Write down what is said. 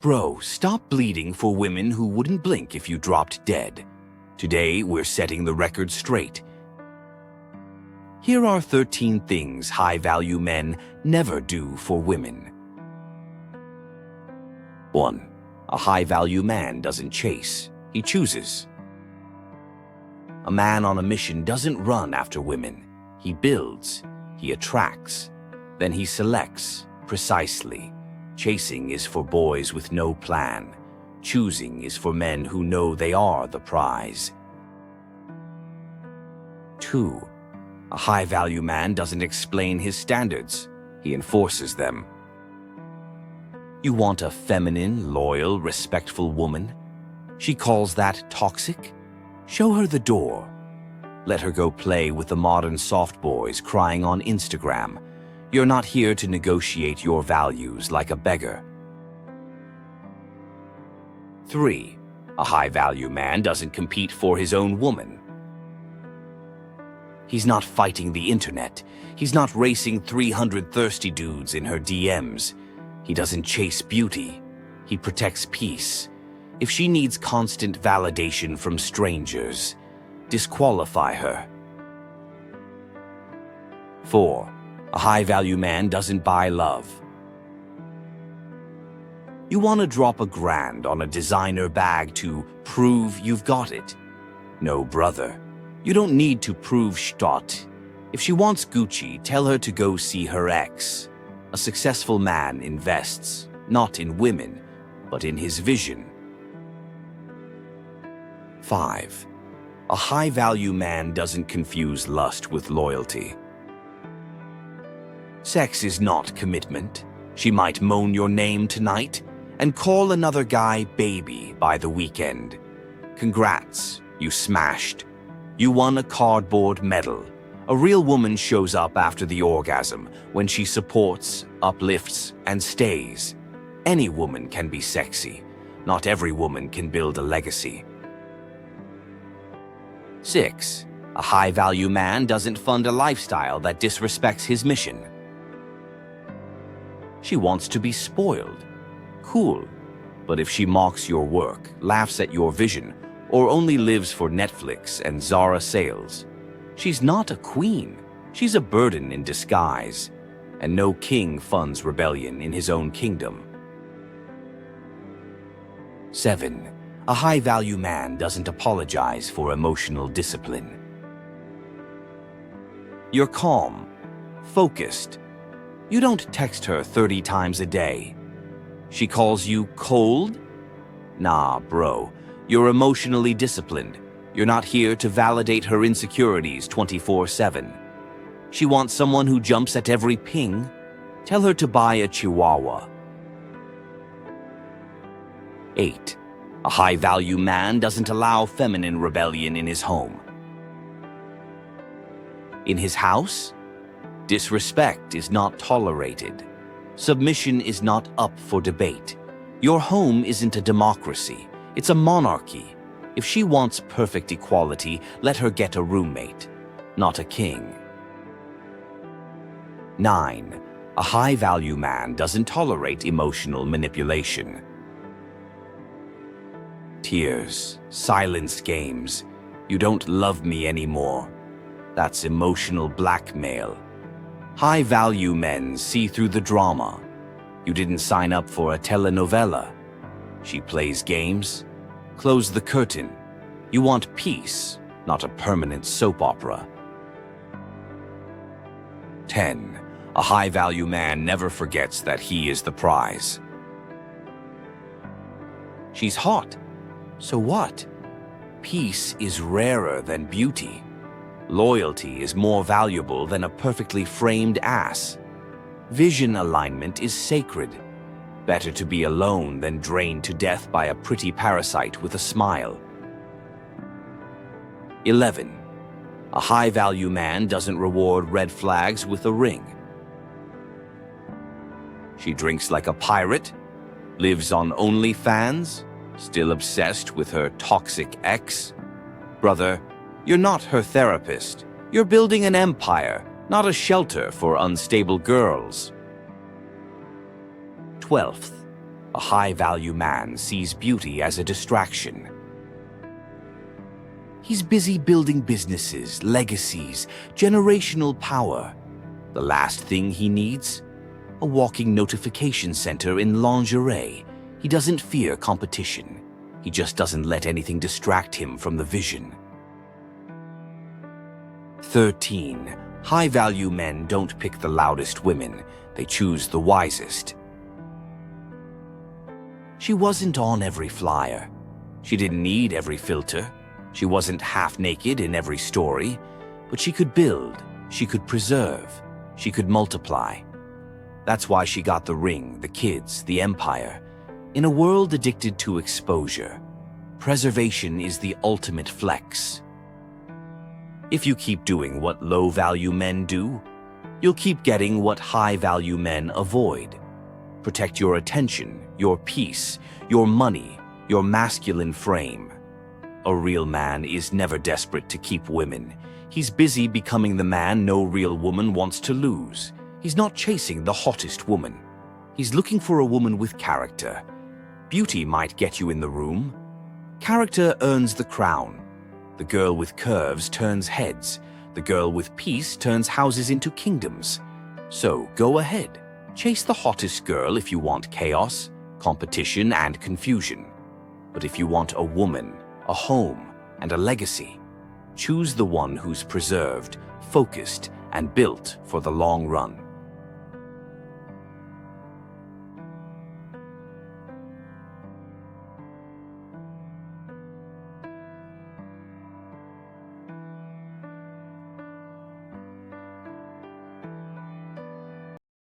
Bro, stop bleeding for women who wouldn't blink if you dropped dead. Today, we're setting the record straight. Here are 13 things high-value men never do for women. 1. A high-value man doesn't chase, he chooses. A man on a mission doesn't run after women. He builds, he attracts, then he selects precisely. Chasing is for boys with no plan. Choosing is for men who know they are the prize. 2. A high-value man doesn't explain his standards. He enforces them. You want a feminine, loyal, respectful woman? She calls that toxic? Show her the door. Let her go play with the modern soft boys crying on Instagram. You're not here to negotiate your values like a beggar. 3. A high-value man doesn't compete for his own woman. He's not fighting the internet. He's not racing 300 thirsty dudes in her DMs. He doesn't chase beauty. He protects peace. If she needs constant validation from strangers, disqualify her. 4. A high-value man doesn't buy love. You want to drop $1,000 on a designer bag to prove you've got it? No, brother. You don't need to prove shtot. If she wants Gucci, tell her to go see her ex. A successful man invests, not in women, but in his vision. 5. A high-value man doesn't confuse lust with loyalty. Sex is not commitment. She might moan your name tonight and call another guy baby by the weekend. Congrats, you smashed. You won a cardboard medal. A real woman shows up after the orgasm when she supports, uplifts, and stays. Any woman can be sexy. Not every woman can build a legacy. 6. A high-value man doesn't fund a lifestyle that disrespects his mission. She wants to be spoiled. Cool. But if she mocks your work, laughs at your vision, or only lives for Netflix and Zara sales, she's not a queen. She's a burden in disguise. And no king funds rebellion in his own kingdom. 7. A high-value man doesn't apologize for emotional discipline. You're calm, focused. You don't text her 30 times a day. She calls you cold? Nah, bro. You're emotionally disciplined. You're not here to validate her insecurities 24/7. She wants someone who jumps at every ping. Tell her to buy a chihuahua. 8. A high-value man doesn't allow feminine rebellion in his home. In his house, disrespect is not tolerated. Submission is not up for debate. Your home isn't a democracy. It's a monarchy. If she wants perfect equality, let her get a roommate, not a king. 9. A high-value man doesn't tolerate emotional manipulation. Tears, silence games. You don't love me anymore. That's emotional blackmail. High-value men see through the drama. You didn't sign up for a telenovela. She plays games. Close the curtain. You want peace, not a permanent soap opera. 10. A high-value man never forgets that he is the prize. She's hot. So what? Peace is rarer than beauty. Loyalty is more valuable than a perfectly framed ass. Vision alignment is sacred. Better to be alone than drained to death by a pretty parasite with a smile. 11. A high-value man doesn't reward red flags with a ring. She drinks like a pirate, lives on OnlyFans, still obsessed with her toxic ex. Brother, you're not her therapist. You're building an empire, not a shelter for unstable girls. 12th. A high-value man sees beauty as a distraction. He's busy building businesses, legacies, generational power. The last thing he needs? A walking notification center in lingerie. He doesn't fear competition. He just doesn't let anything distract him from the vision. 13. High-value men don't pick the loudest women. They choose the wisest. She wasn't on every flyer. She didn't need every filter. She wasn't half-naked in every story. But she could build, she could preserve, she could multiply. That's why she got the ring, the kids, the empire. In a world addicted to exposure, preservation is the ultimate flex. If you keep doing what low-value men do, you'll keep getting what high-value men avoid. Protect your attention, your peace, your money, your masculine frame. A real man is never desperate to keep women. He's busy becoming the man no real woman wants to lose. He's not chasing the hottest woman. He's looking for a woman with character. Beauty might get you in the room. Character earns the crown. The girl with curves turns heads. The girl with peace turns houses into kingdoms. So go ahead. Chase the hottest girl if you want chaos, competition, and confusion. But if you want a woman, a home, and a legacy, choose the one who's preserved, focused, and built for the long run.